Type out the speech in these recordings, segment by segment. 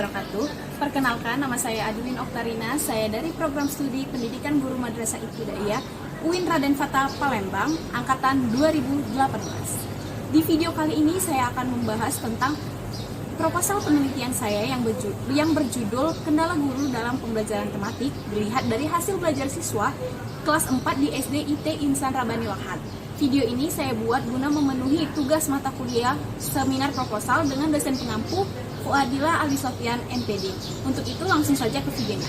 wabarakatuh. Perkenalkan, nama saya Adwin Oktarina. Saya dari Program Studi Pendidikan Guru Madrasah Ibtidaiyah UIN Raden Fatah Palembang, Angkatan 2018. Di video kali ini saya akan membahas tentang proposal penelitian saya yang berjudul Kendala Guru dalam Pembelajaran Tematik dilihat dari hasil belajar siswa kelas 4 di SD IT Insan Rabani Lahad. Video ini saya buat guna memenuhi tugas mata kuliah seminar proposal dengan dosen pengampu Fuadila Ali Sofyan MPD. Untuk itu langsung saja ke videonya.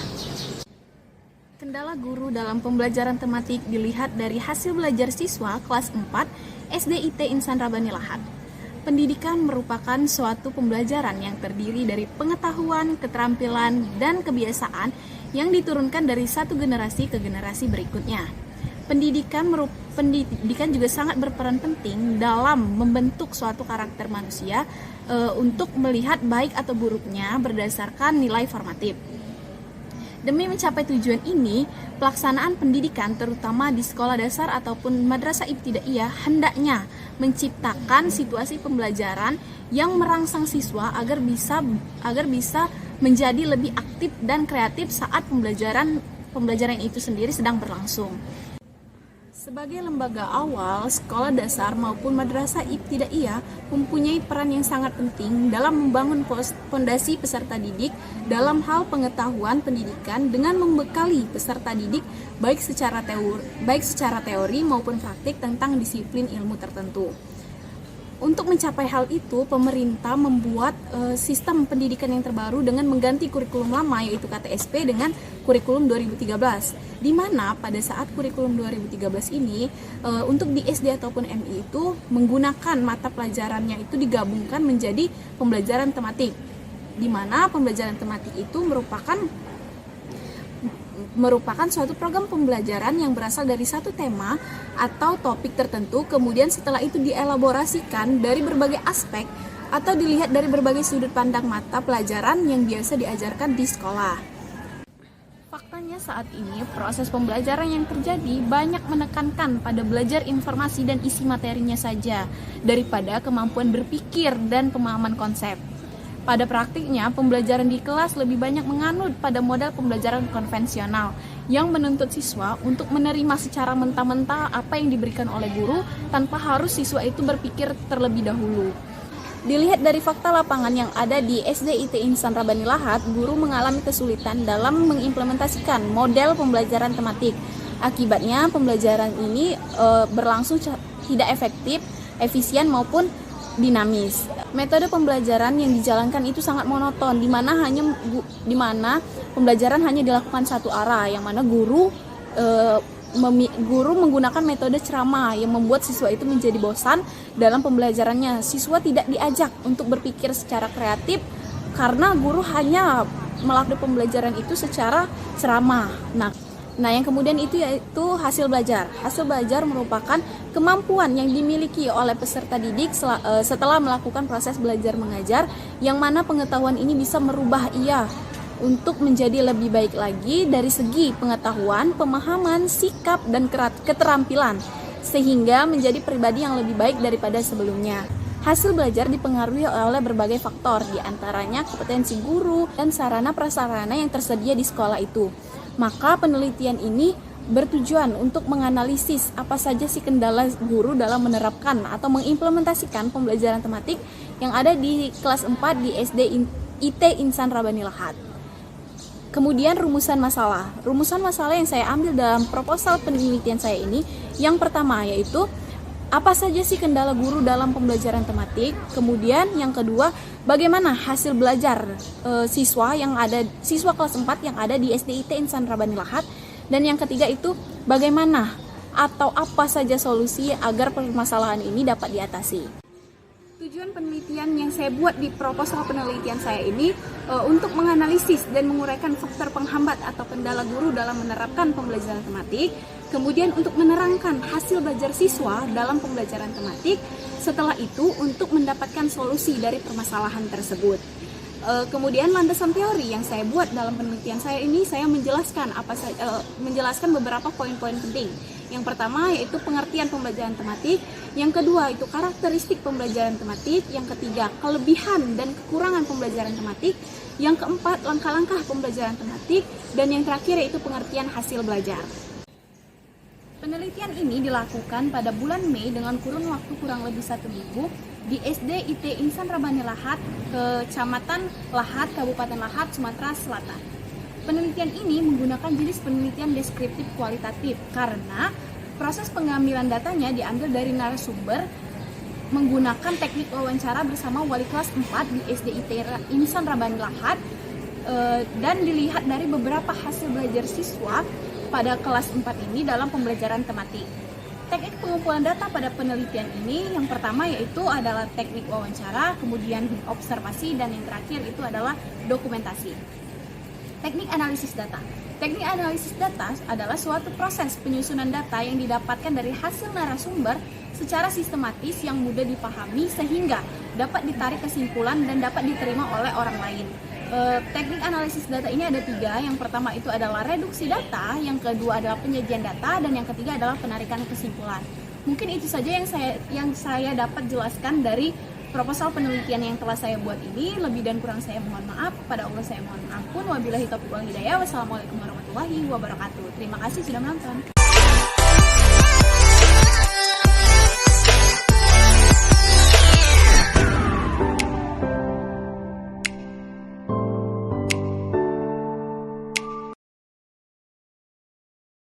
Kendala guru dalam pembelajaran tematik dilihat dari hasil belajar siswa kelas 4 SD IT Insan Rabani Lahad. Pendidikan merupakan suatu pembelajaran yang terdiri dari pengetahuan, keterampilan, dan kebiasaan yang diturunkan dari satu generasi ke generasi berikutnya. Pendidikan juga sangat berperan penting dalam membentuk suatu karakter manusia untuk melihat baik atau buruknya berdasarkan nilai formatif. Demi mencapai tujuan ini, pelaksanaan pendidikan terutama di sekolah dasar ataupun madrasah ibtidaiyah hendaknya menciptakan situasi pembelajaran yang merangsang siswa agar bisa menjadi lebih aktif dan kreatif saat pembelajaran itu sendiri sedang berlangsung. Sebagai lembaga awal, sekolah dasar maupun madrasah ibtidaiyah mempunyai peran yang sangat penting dalam membangun fondasi peserta didik dalam hal pengetahuan pendidikan dengan membekali peserta didik baik secara teori maupun praktik tentang disiplin ilmu tertentu. Untuk mencapai hal itu, pemerintah membuat sistem pendidikan yang terbaru dengan mengganti kurikulum lama yaitu KTSP dengan kurikulum 2013. Di mana pada saat kurikulum 2013 ini untuk di SD ataupun MI itu menggunakan mata pelajarannya itu digabungkan menjadi pembelajaran tematik. Di mana pembelajaran tematik itu merupakan suatu program pembelajaran yang berasal dari satu tema atau topik tertentu, kemudian setelah itu dielaborasikan dari berbagai aspek atau dilihat dari berbagai sudut pandang mata pelajaran yang biasa diajarkan di sekolah. Faktanya saat ini proses pembelajaran yang terjadi banyak menekankan pada belajar informasi dan isi materinya saja daripada kemampuan berpikir dan pemahaman konsep. Pada praktiknya, pembelajaran di kelas lebih banyak menganut pada model pembelajaran konvensional yang menuntut siswa untuk menerima secara mentah-mentah apa yang diberikan oleh guru tanpa harus siswa itu berpikir terlebih dahulu. Dilihat dari fakta lapangan yang ada di SD IT Insan Rabani Lahad, guru mengalami kesulitan dalam mengimplementasikan model pembelajaran tematik. Akibatnya, pembelajaran ini berlangsung tidak efektif, efisien maupun dinamis. Metode pembelajaran yang dijalankan itu sangat monoton, di mana pembelajaran hanya dilakukan satu arah, yang mana guru menggunakan metode ceramah yang membuat siswa itu menjadi bosan dalam pembelajarannya. Siswa tidak diajak untuk berpikir secara kreatif karena guru hanya melakukan pembelajaran itu secara ceramah. Nah, yang kemudian itu yaitu hasil belajar. Hasil belajar merupakan kemampuan yang dimiliki oleh peserta didik setelah melakukan proses belajar mengajar, yang mana pengetahuan ini bisa merubah ia untuk menjadi lebih baik lagi dari segi pengetahuan, pemahaman, sikap, dan keterampilan, sehingga menjadi pribadi yang lebih baik daripada sebelumnya. Hasil belajar dipengaruhi oleh berbagai faktor, diantaranya kompetensi guru dan sarana-prasarana yang tersedia di sekolah itu. Maka penelitian ini bertujuan untuk menganalisis apa saja sih kendala guru dalam menerapkan atau mengimplementasikan pembelajaran tematik yang ada di kelas 4 di SD IT Insan Rabani Lahad. Kemudian rumusan masalah. Rumusan masalah yang saya ambil dalam proposal penelitian saya ini, yang pertama yaitu apa saja sih kendala guru dalam pembelajaran tematik? Kemudian yang kedua, bagaimana hasil belajar siswa kelas 4 yang ada di SDIT Insan Rabani Lahad? Dan yang ketiga itu, bagaimana atau apa saja solusi agar permasalahan ini dapat diatasi? Tujuan penelitian yang saya buat di proposal penelitian saya ini untuk menganalisis dan menguraikan faktor penghambat atau kendala guru dalam menerapkan pembelajaran tematik, kemudian untuk menerangkan hasil belajar siswa dalam pembelajaran tematik, setelah itu untuk mendapatkan solusi dari permasalahan tersebut. Kemudian landasan teori yang saya buat dalam penelitian saya ini, saya menjelaskan menjelaskan beberapa poin-poin penting. Yang pertama yaitu pengertian pembelajaran tematik, yang kedua itu karakteristik pembelajaran tematik, yang ketiga kelebihan dan kekurangan pembelajaran tematik, yang keempat langkah-langkah pembelajaran tematik, dan yang terakhir yaitu pengertian hasil belajar. Penelitian ini dilakukan pada bulan Mei dengan kurun waktu kurang lebih 1 minggu di SD IT Insan Rabani Lahat, Kecamatan Lahat, Kabupaten Lahat, Sumatera Selatan. Penelitian ini menggunakan jenis penelitian deskriptif kualitatif karena proses pengambilan datanya diambil dari narasumber menggunakan teknik wawancara bersama wali kelas 4 di SD IT Insan Rabani Lahat, dan dilihat dari beberapa hasil belajar siswa pada kelas 4 ini dalam pembelajaran tematik. Teknik pengumpulan data pada penelitian ini yang pertama yaitu adalah teknik wawancara, kemudian observasi, dan yang terakhir itu adalah dokumentasi. Teknik analisis data. Teknik analisis data adalah suatu proses penyusunan data yang didapatkan dari hasil narasumber secara sistematis yang mudah dipahami sehingga dapat ditarik kesimpulan dan dapat diterima oleh orang lain. Teknik analisis data ini ada 3. Yang pertama itu adalah reduksi data, yang kedua adalah penyajian data, dan yang ketiga adalah penarikan kesimpulan. Mungkin itu saja yang saya dapat jelaskan dari proposal penelitian yang telah saya buat ini. Lebih dan kurang saya mohon maaf. Kepada Allah saya mohon ampun. Wabillahi taufiq wal hidayah. Wassalamualaikum warahmatullahi wabarakatuh. Terima kasih sudah menonton.